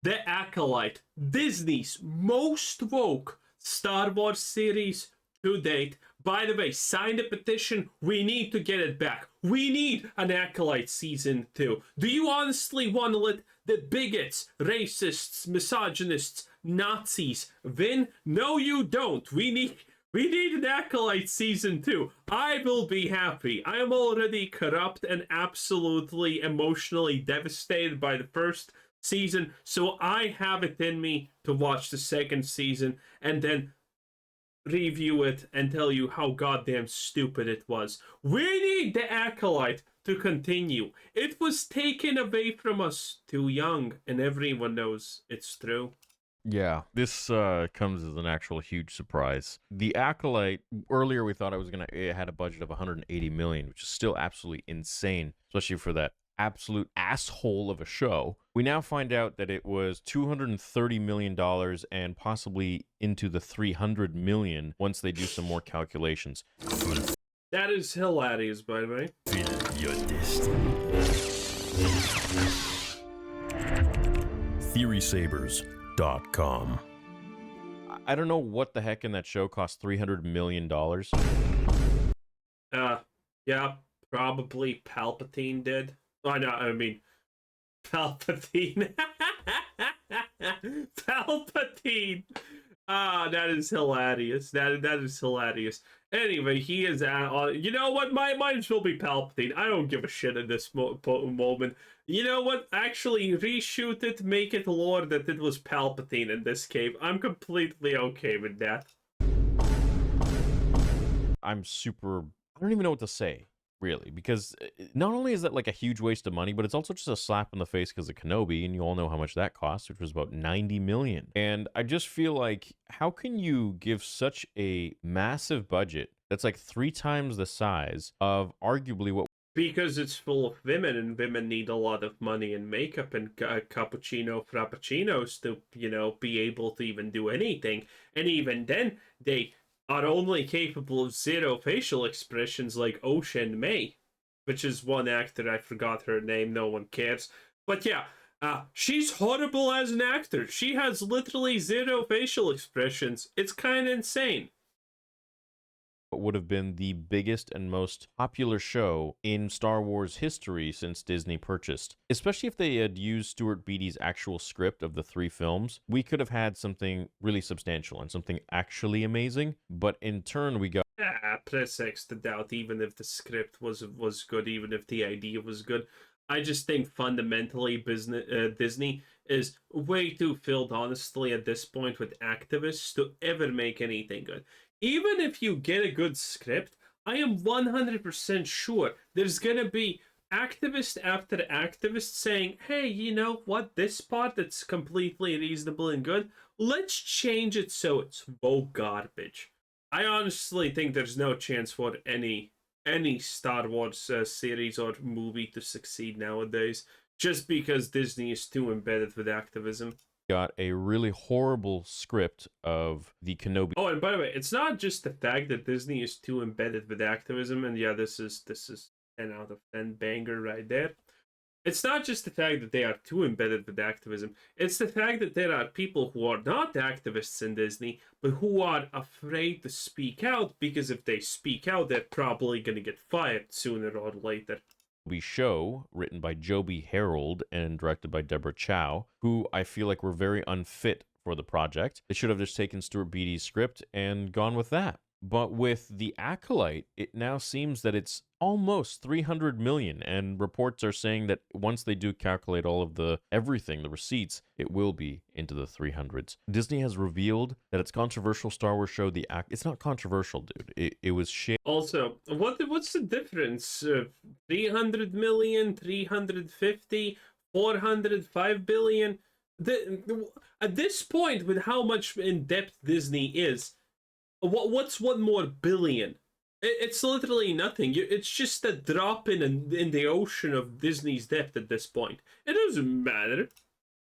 The Acolyte, Disney's most woke Star Wars series to date. By the way, sign the petition. We need to get it back. We need an Acolyte season 2. Do you honestly want to let the bigots, racists, misogynists, Nazis win? No, you don't. We need an Acolyte season 2. I will be happy. I am already corrupt and absolutely emotionally devastated by the first season, so I have it in me to watch the second season and then review it and tell you how goddamn stupid it was. We need the Acolyte to continue. It was taken away from us too young, and everyone knows it's true. Yeah, this comes as an actual huge surprise. The Acolyte, earlier we thought it had a budget of 180 million, which is still absolutely insane, especially for that absolute asshole of a show. We now find out that it was $230 million and possibly into the 300 million once they do some more calculations. That is hilarious, by the way. Your destiny. TheorySabers.com. I don't know what the heck in that show cost $300 million. Yeah, probably Palpatine did. Oh, no, I mean, Palpatine. Palpatine. Ah, that is hilarious. That is hilarious. Anyway, he is you know what? Might as well be Palpatine. I don't give a shit at this moment. You know what? Actually, reshoot it, make it lore that it was Palpatine in this cave. I'm completely okay with that. I don't even know what to say, really, because not only is that like a huge waste of money, but it's also just a slap in the face because of Kenobi, and you all know how much that cost, which was about 90 million. And I just feel like, how can you give such a massive budget that's like 3 times the size of arguably what... Because it's full of women, and women need a lot of money and makeup and cappuccino frappuccinos to, be able to even do anything. And even then, they are only capable of 0 facial expressions like Ocean May, which is one actor. I forgot her name. No one cares. But yeah, she's horrible as an actor. She has literally 0 facial expressions. It's kind of insane. Would have been the biggest and most popular show in Star Wars history since Disney purchased. Especially if they had used Stuart Beattie's actual script of the 3 films, we could have had something really substantial and something actually amazing. But in turn, we got... press X to doubt, even if the script was good, even if the idea was good. I just think fundamentally Disney is way too filled, honestly, at this point with activists to ever make anything good. Even if you get a good script, I am 100% sure there's gonna be activist after activist saying, hey, you know what, this part that's completely reasonable and good, let's change it so it's woke garbage. I honestly think there's no chance for any Star Wars series or movie to succeed nowadays, just because Disney is too embedded with activism. Got a really horrible script of the Kenobi. Oh, and by the way, it's not just the fact that Disney is too embedded with activism, and yeah, this is 10 out of 10 banger right there. It's not just the fact that they are too embedded with activism. It's the fact that there are people who are not activists in Disney, but who are afraid to speak out, because if they speak out, they're probably going to get fired sooner or later. Show written by Joby Harold and directed by Deborah Chow, who I feel like were very unfit for the project. They should have just taken Stuart Beattie's script and gone with that. But with The Acolyte, it now seems that it's almost 300 million, and reports are saying that once they do calculate all of the receipts, it will be into the 300s. Disney has revealed that its controversial Star Wars show, it's not controversial, dude. It was shit. Also, what's the difference? 300 million, 350, 405 billion? At this point, with how much in depth Disney is, what's one more billion? It's literally nothing. It's just a drop in the ocean of Disney's depth at this point. It doesn't matter.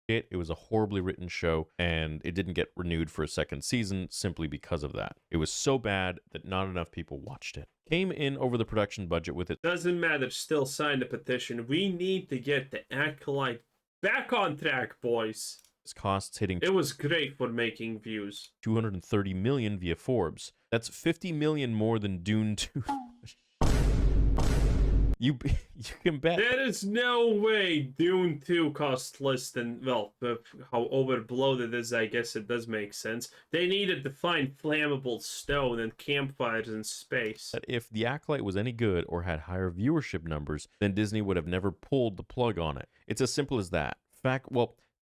It was a horribly written show, and it didn't get renewed for a second season simply because of that. It was so bad that not enough people watched it. Came in over the production budget with it. Doesn't matter. Still sign the petition. We need to get the Acolyte back on track, boys. costs hitting It was great for making views. 230 million via Forbes. That's 50 million more than Dune 2. You can bet. There is no way Dune 2 cost less than, well, how overblown it is, I guess it does make sense. They needed to find flammable stone and campfires in space. That if The Acolyte was any good or had higher viewership numbers, then Disney would have never pulled the plug on it. It's as simple as that.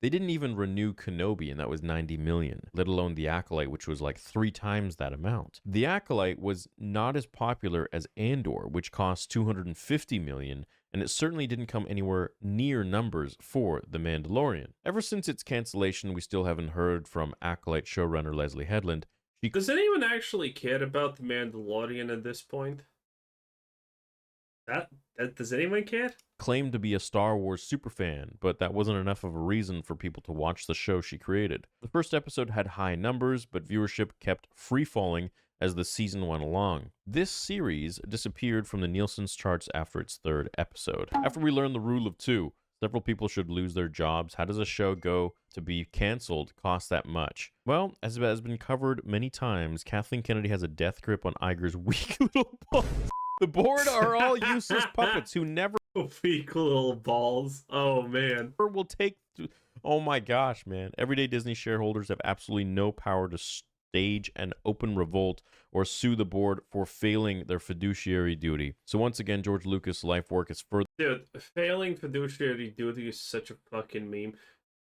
They didn't even renew Kenobi, and that was 90 million, let alone The Acolyte, which was like 3 times that amount. The Acolyte was not as popular as Andor, which cost 250 million, and it certainly didn't come anywhere near numbers for The Mandalorian. Ever since its cancellation, we still haven't heard from Acolyte showrunner Leslie Headland. Does anyone actually care about The Mandalorian at this point? Does anyone care? Claimed to be a Star Wars superfan, but that wasn't enough of a reason for people to watch the show she created. The first episode had high numbers, but viewership kept free-falling as the season went along. This series disappeared from the Nielsen's charts after its 3rd episode. After we learned the rule of 2, several people should lose their jobs. How does a show go to be canceled cost that much? Well, as has been covered many times, Kathleen Kennedy has a death grip on Iger's weak little balls. The board are all useless puppets who never Weak little balls. Oh, man. will take... Oh my gosh, man. Everyday Disney shareholders have absolutely no power to stage an open revolt or sue the board for failing their fiduciary duty. So once again, George Lucas' life work is further... Dude, failing fiduciary duty is such a fucking meme.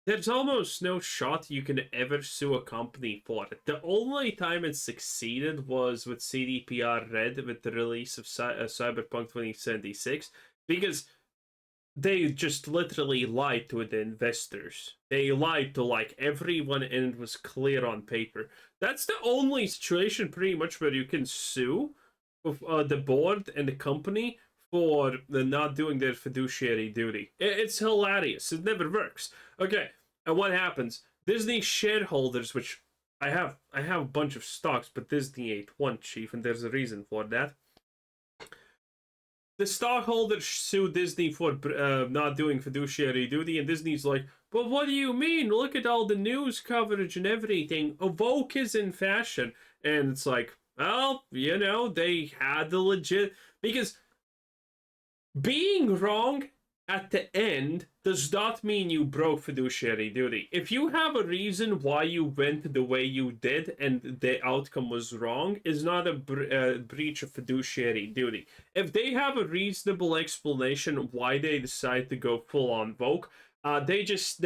There's almost no shot you can ever sue a company for it. The only time it succeeded was with CDPR Red with the release of Cyberpunk 2076, because they just literally lied to the investors. They lied to like everyone, and it was clear on paper. That's the only situation pretty much where you can sue the board and the company for not doing their fiduciary duty. It's hilarious. It never works. Okay, and what happens? Disney shareholders, which I have a bunch of stocks, but Disney ain't one, chief, and there's a reason for that. The stockholders sue Disney for not doing fiduciary duty, and Disney's like, but what do you mean? Look at all the news coverage and everything. Woke is in fashion. And it's like, well, you know, they had the legit... Because being wrong at the end does not mean you broke fiduciary duty. If you have a reason why you went the way you did and the outcome was wrong, is not a breach of fiduciary duty. If they have a reasonable explanation why they decide to go full on woke, they just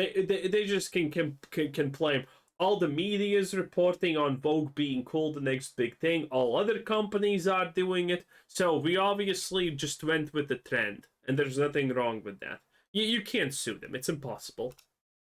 can claim all the media is reporting on Vogue being cool, the next big thing. All other companies are doing it. So we obviously just went with the trend. And there's nothing wrong with that. You can't sue them. It's impossible.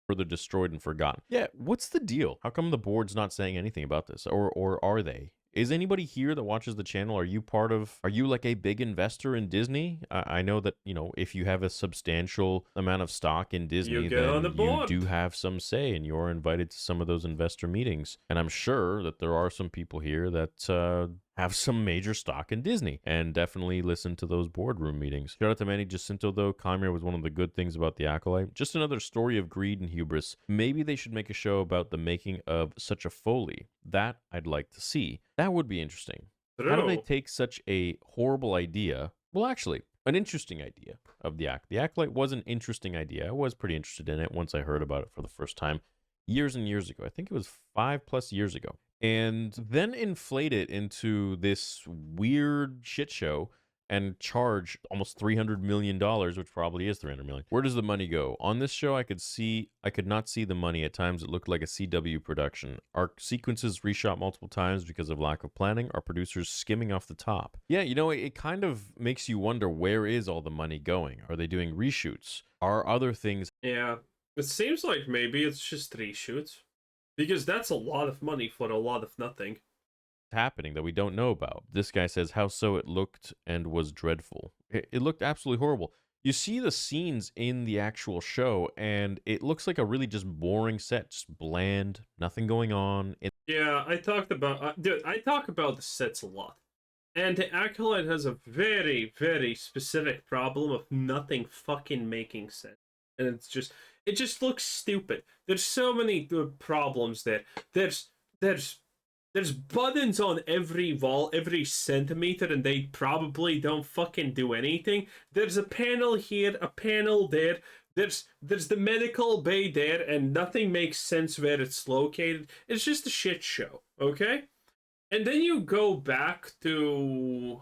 further destroyed and forgotten. Yeah, what's the deal? How come the board's not saying anything about this? Or are they? Is anybody here that watches the channel? Are you like a big investor in Disney? I know that, you know, if you have a substantial amount of stock in Disney, then you do have some say and you're invited to some of those investor meetings. And I'm sure that there are some people here that have some major stock in Disney and definitely listen to those boardroom meetings. Shout out to Manny Jacinto, though. Conmere was one of the good things about The Acolyte. Just another story of greed and hubris. Maybe they should make a show about the making of such a Foley. That I'd like to see. That would be interesting. How do they take such a horrible idea? Well, actually, an interesting idea of The Acolyte. The Acolyte was an interesting idea. I was pretty interested in it once I heard about it for the first time years and years ago. I think it was 5+ years ago. And then inflate it into this weird shit show and charge almost $300 million, which probably is $300 million. Where does the money go? On this show, I could not see the money. At times, it looked like a CW production. Our sequences reshot multiple times because of lack of planning. Our producers skimming off the top. Yeah, you know, it kind of makes you wonder, where is all the money going? Are they doing reshoots? Are other things... Yeah, it seems like maybe it's just reshoots. Because that's a lot of money for a lot of nothing. Happening that we don't know about. This guy says, how so? It looked and was dreadful. It looked absolutely horrible. You see the scenes in the actual show, and it looks like a really just boring set, just bland, nothing going on. Yeah, I talk about the sets a lot. And the Acolyte has a very, very specific problem of nothing fucking making sense. And it's just... It just looks stupid. There's so many problems there. There's buttons on every wall, every centimeter, and they probably don't fucking do anything. There's a panel here, a panel there. There's the medical bay there, and nothing makes sense where it's located. It's just a shit show, okay? And then you go back to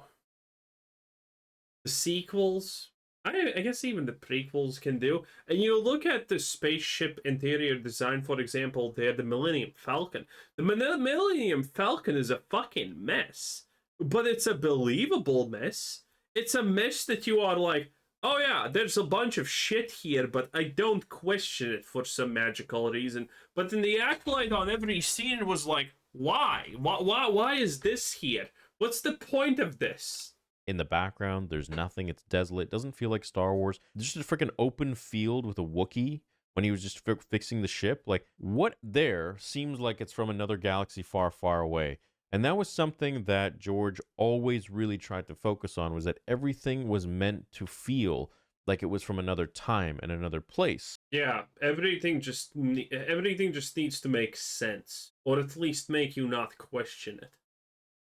the sequels. I guess even the prequels can do. And you look at the spaceship interior design, for example, there, the Millennium Falcon. The Millennium Falcon is a fucking mess. But it's a believable mess. It's a mess that you are like, oh yeah, there's a bunch of shit here, but I don't question it for some magical reason. But in the Acolyte on every scene, it was like, why? Why is this here? What's the point of this? In the background, there's nothing. It's desolate. It doesn't feel like Star Wars. There's just a freaking open field with a Wookiee when he was just fixing the ship. Like, what there seems like it's from another galaxy far, far away. And that was something that George always really tried to focus on, was that everything was meant to feel like it was from another time and another place. Yeah, everything just needs to make sense, or at least make you not question it.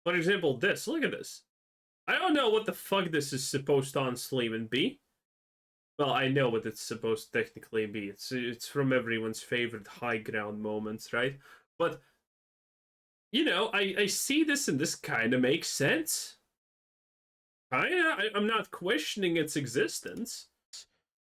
For example, this. Look at this. I don't know what the fuck this is supposed to honestly even be. Well, I know what it's supposed to technically be. It's from everyone's favorite high ground moments, right? But, you know, I see this and this kind of makes sense. I'm not questioning its existence.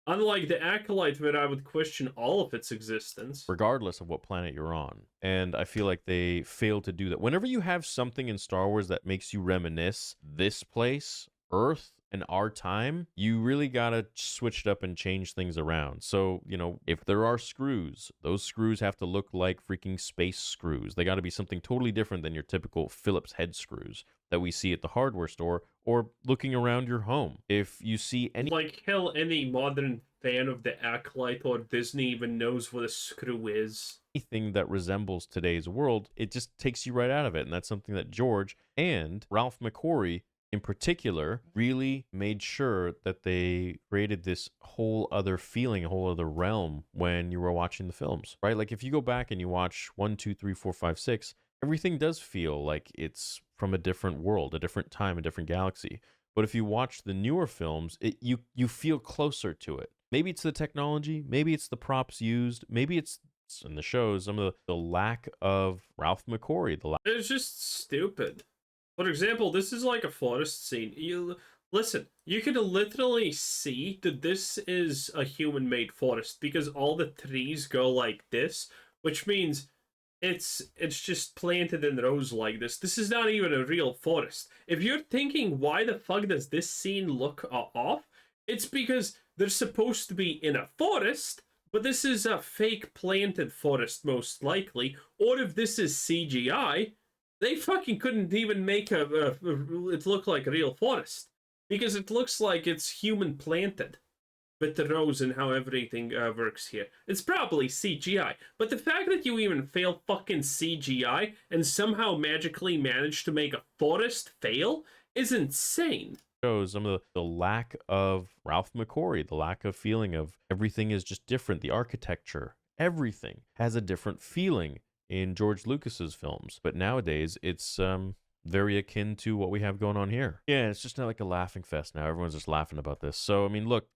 Unlike the Acolyte, where I would question all of its existence. Regardless of what planet you're on. And I feel like they fail to do that. Whenever you have something in Star Wars that makes you reminisce this place, Earth, and our time, you really gotta switch it up and change things around. So, you know, if there are screws, those screws have to look like freaking space screws. They gotta be something totally different than your typical Phillips head screws that we see at the hardware store or looking around your home. If you see any... Like, hell, any modern fan of the Acolyte or Disney even knows what a screw is. Anything that resembles today's world, it just takes you right out of it. And that's something that George and Ralph McQuarrie in particular really made sure that they created this whole other feeling, a whole other realm when you were watching the films, right? Like if you go back and you watch 1, 2, 3, 4, 5, 6, everything does feel like it's from a different world, a different time, a different galaxy. But if you watch the newer films, you feel closer to it. Maybe it's the technology, maybe it's the props used, maybe it's in the shows, some of the lack of Ralph McQuarrie. It's just stupid. For example, this is like a forest scene. Listen, you can literally see that this is a human-made forest because all the trees go like this, which means it's just planted in rows like this. This is not even a real forest. If you're thinking, why the fuck does this scene look off? It's because they're supposed to be in a forest, but this is a fake planted forest most likely. Or if this is CGI, they fucking couldn't even make it look like a real forest. Because it looks like it's human planted. With the rows and how everything works here. It's probably CGI. But the fact that you even fail fucking CGI and somehow magically manage to make a forest fail is insane. Shows some of the lack of Ralph McQuarrie, the lack of feeling of everything is just different. The architecture, everything has a different feeling in George Lucas's films. But nowadays, it's very akin to what we have going on here. Yeah, it's just not like a laughing fest now. Everyone's just laughing about this. So, I mean, look,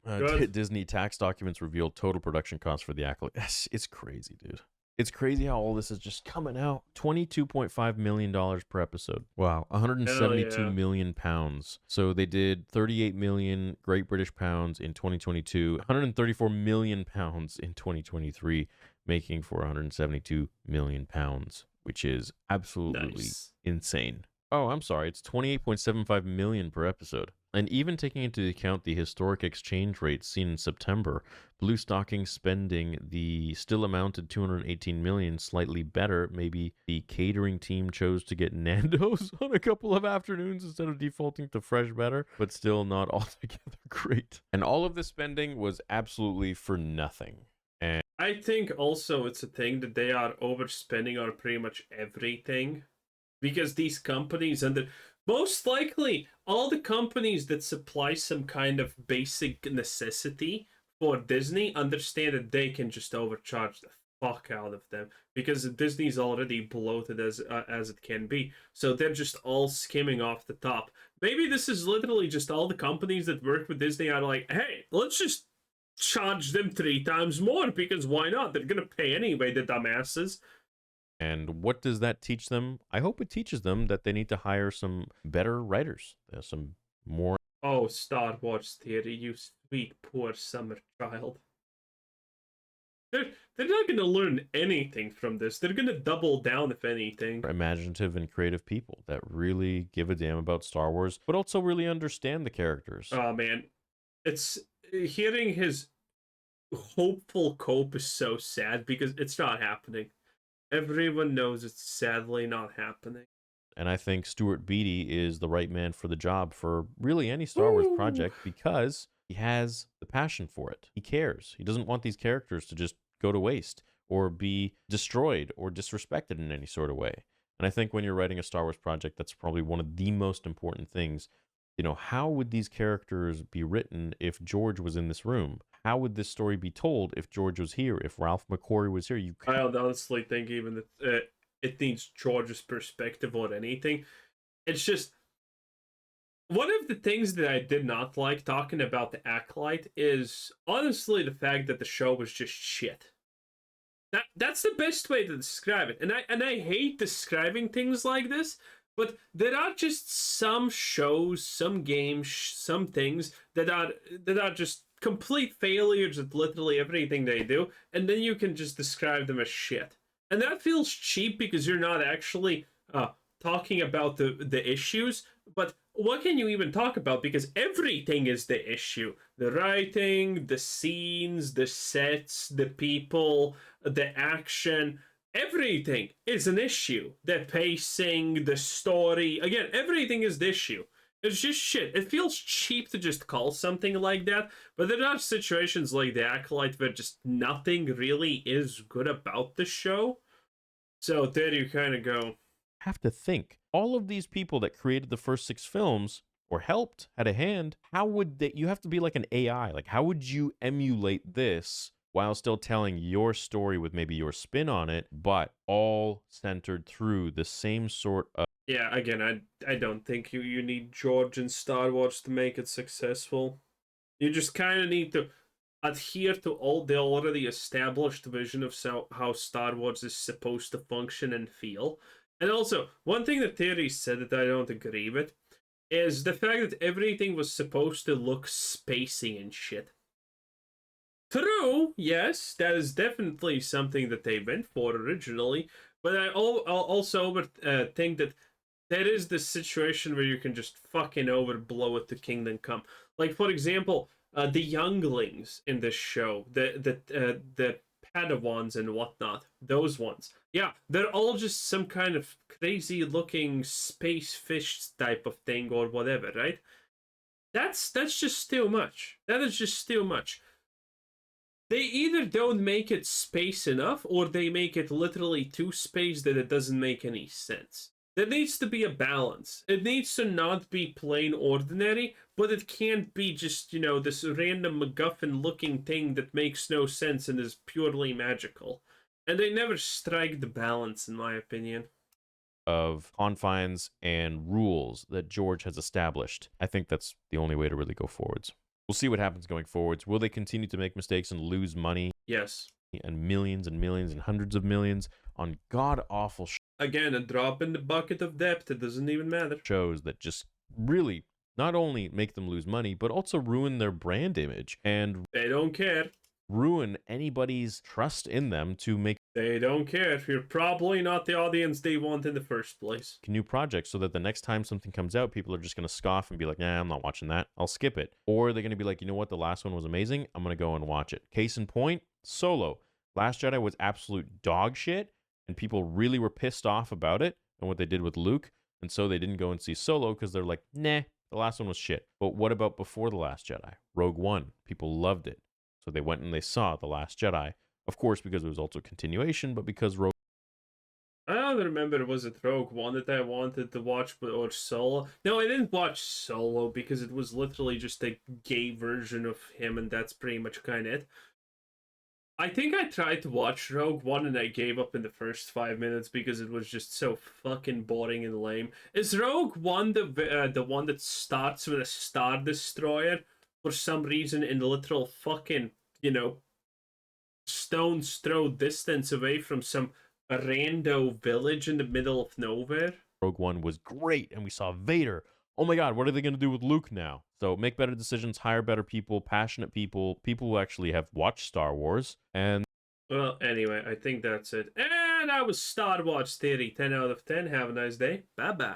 Disney tax documents revealed total production costs for the Acolyte. It's crazy, dude. It's crazy how all this is just coming out. $22.5 million per episode. Wow. 172 million pounds. So they did 38 million Great British pounds in 2022, 134 million pounds in 2023, making for 172 million pounds, which is absolutely insane. Oh, I'm sorry. It's 28.75 million per episode. And even taking into account the historic exchange rate seen in September, Blue Stocking spending the still amounted 218 million, slightly better. Maybe the catering team chose to get Nando's on a couple of afternoons instead of defaulting to Fresh Better, but still not altogether great. And all of the spending was absolutely for nothing. And I think also it's a thing that they are overspending on pretty much everything. Because these companies, and most likely all the companies that supply some kind of basic necessity for Disney understand that they can just overcharge the fuck out of them because Disney's already bloated as it can be. So they're just all skimming off the top. Maybe this is literally just all the companies that work with Disney are like, hey, let's just charge them 3 times more because why not? They're gonna pay anyway, the dumbasses. And what does that teach them? I hope it teaches them that they need to hire some better writers, some more. Oh, Star Wars theory, you sweet poor summer child. They're not gonna learn anything from this. They're gonna double down, if anything. Imaginative and creative people that really give a damn about Star Wars, but also really understand the characters. Oh man, it's hearing his hopeful cope is so sad because it's not happening. Everyone knows it's sadly not happening. And I think Stuart Beattie is the right man for the job for really any Star Wars project because he has the passion for it. He cares. He doesn't want these characters to just go to waste or be destroyed or disrespected in any sort of way. And I think when you're writing a Star Wars project, that's probably one of the most important things. You know, how would these characters be written if George was in this room? How would this story be told if George was here, if Ralph McQuarrie was here? I don't honestly think even that it needs George's perspective or anything. It's just one of the things that I did not like talking about the Acolyte is honestly the fact that the show was just shit. That's the best way to describe it. And I hate describing things like this, but there are just some shows, some games, some things that are just complete failures at literally everything they do, and then you can just describe them as shit. And that feels cheap because you're not actually talking about the issues, but what can you even talk about? Because everything is the issue. The writing, the scenes, the sets, the people, the action, everything is an issue. The pacing, the story, again, everything is the issue. It's just shit. It feels cheap to just call something like that, but there are situations like The Acolyte where just nothing really is good about the show. So there you kind of go. Have to think. All of these people that created the first 6 films or helped, had a hand, how would they, you have to be like an AI. Like, how would you emulate this while still telling your story with maybe your spin on it, but all centered through the same sort of... Yeah, again, I don't think you need George and Star Wars to make it successful. You just kind of need to adhere to all the already established vision of how Star Wars is supposed to function and feel. And also, one thing that Terry said that I don't agree with is the fact that everything was supposed to look spacey and shit. True, yes, that is definitely something that they went for originally, but I also think that there is this situation where you can just fucking overblow it to Kingdom Come. Like, for example, the younglings in this show, the Padawans and whatnot, those ones. Yeah, they're all just some kind of crazy looking space fish type of thing or whatever, right? That's just too much. That is just too much. They either don't make it space enough or they make it literally too space that it doesn't make any sense. There needs to be a balance. It needs to not be plain ordinary, but it can't be just, you know, this random MacGuffin looking thing that makes no sense and is purely magical. And they never strike the balance, in my opinion. Of confines and rules that George has established. I think that's the only way to really go forwards. We'll see what happens going forwards. Will they continue to make mistakes and lose money? Yes. And millions and hundreds of millions on god-awful again, a drop in the bucket of debt. It doesn't even matter. Shows that just really not only make them lose money, but also ruin their brand image. And they don't care. Ruin anybody's trust in them to make... They don't care. You're probably not the audience they want in the first place. New projects so that the next time something comes out, people are just going to scoff and be like, nah, I'm not watching that. I'll skip it. Or they're going to be like, you know what? The last one was amazing. I'm going to go and watch it. Case in point, Solo. Last Jedi was absolute dog shit, and people really were pissed off about it and what they did with Luke. And so they didn't go and see Solo because they're like, nah, the last one was shit. But what about before The Last Jedi? Rogue One. People loved it. So they went and they saw The Last Jedi. Of course, because it was also continuation, but because Rogue... I don't trying to remember, was it Rogue One that I wanted to watch, or Solo? No, I didn't watch Solo because it was literally just a gay version of him, and that's pretty much kind of it. I think I tried to watch Rogue One and I gave up in the first 5 minutes because it was just so fucking boring and lame. Is Rogue One the one that starts with a Star Destroyer for some reason in literal fucking, you know, stone's throw distance away from some rando village in the middle of nowhere? Rogue One was great, and we saw Vader. Oh my god, what are they going to do with Luke now? So make better decisions, hire better people, passionate people, people who actually have watched Star Wars, and... Well, anyway, I think that's it. And that was Star Wars Theory, 10 out of 10. Have a nice day. Bye-bye.